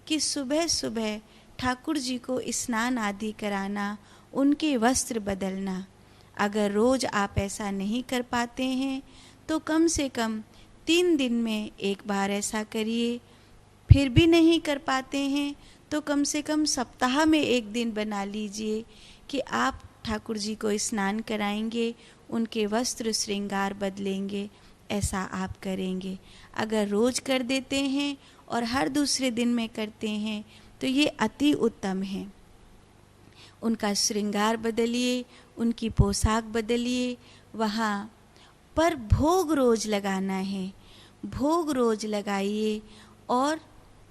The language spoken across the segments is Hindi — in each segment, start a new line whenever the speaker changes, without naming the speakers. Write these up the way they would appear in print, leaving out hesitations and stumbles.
कि सुबह सुबह ठाकुर जी को स्नान आदि कराना, उनके वस्त्र बदलना। अगर रोज़ आप ऐसा नहीं कर पाते हैं तो कम से कम 3 दिन में एक बार ऐसा करिए। फिर भी नहीं कर पाते हैं तो कम से कम सप्ताह में एक दिन बना लीजिए कि आप ठाकुर जी को स्नान कराएंगे, उनके वस्त्र श्रृंगार बदलेंगे। ऐसा आप करेंगे। अगर रोज़ कर देते हैं और हर दूसरे दिन में करते हैं तो ये अति उत्तम है। उनका श्रृंगार बदलिए, उनकी पोशाक बदलिए। वहाँ पर भोग रोज़ लगाना है, भोग रोज़ लगाइए और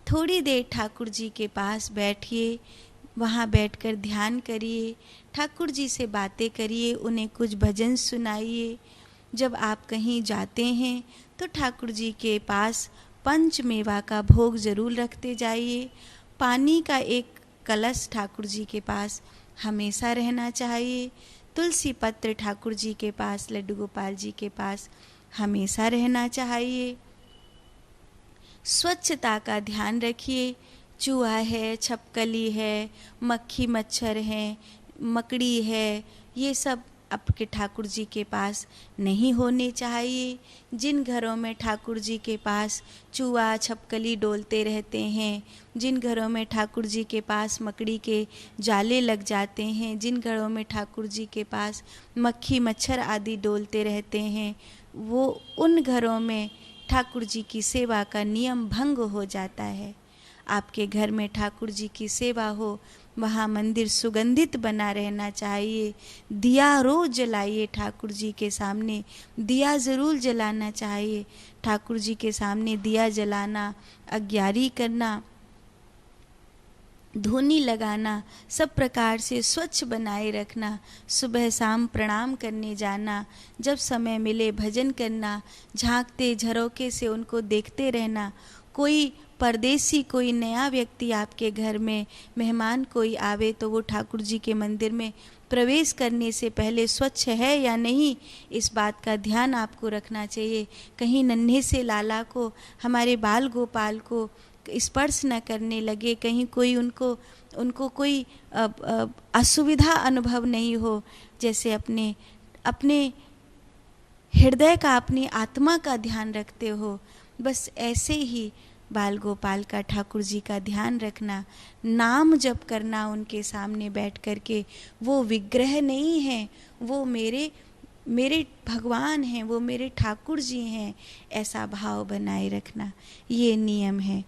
थोड़ी देर ठाकुर जी के पास बैठिए। वहाँ बैठकर ध्यान करिए, ठाकुर जी से बातें करिए, उन्हें कुछ भजन सुनाइए। जब आप कहीं जाते हैं तो ठाकुर जी के पास पंच मेवा का भोग ज़रूर रखते जाइए। पानी का एक कलश ठाकुर जी के पास हमेशा रहना चाहिए। तुलसी पत्र ठाकुर जी के पास, लड्डू गोपाल जी के पास हमेशा रहना चाहिए। स्वच्छता का ध्यान रखिए। चूहा है, छपकली है, मक्खी मच्छर है, मकड़ी है, ये सब आपके ठाकुर जी के पास नहीं होने चाहिए। जिन घरों में ठाकुर जी के पास चूहा छपकली डोलते रहते हैं, जिन घरों में ठाकुर जी के पास मकड़ी के जाले लग जाते हैं, जिन घरों में ठाकुर जी के पास मक्खी मच्छर आदि डोलते रहते हैं, वो उन घरों में ठाकुर जी की सेवा का नियम भंग हो जाता है। आपके घर में ठाकुर जी की सेवा हो, वहाँ मंदिर सुगंधित बना रहना चाहिए। दिया रोज जलाइए ठाकुर जी के सामने, दिया ज़रूर जलाना चाहिए। ठाकुर जी के सामने दिया जलाना, अग्यारी करना, धूनी लगाना, सब प्रकार से स्वच्छ बनाए रखना, सुबह शाम प्रणाम करने जाना, जब समय मिले भजन करना, झांकते झरोके से उनको देखते रहना। कोई परदेसी, कोई नया व्यक्ति आपके घर में, मेहमान कोई आवे तो वो ठाकुर जी के मंदिर में प्रवेश करने से पहले स्वच्छ है या नहीं, इस बात का ध्यान आपको रखना चाहिए। कहीं नन्हे से लाला को, हमारे बाल गोपाल को स्पर्श न करने लगे, कहीं कोई उनको कोई असुविधा अनुभव नहीं हो। जैसे अपने हृदय का, अपनी आत्मा का ध्यान रखते हो, बस ऐसे ही बाल गोपाल का, ठाकुर जी का ध्यान रखना। नाम जप करना उनके सामने बैठ कर के। वो विग्रह नहीं है, वो मेरे भगवान हैं, वो मेरे ठाकुर जी हैं, ऐसा भाव बनाए रखना, ये नियम है।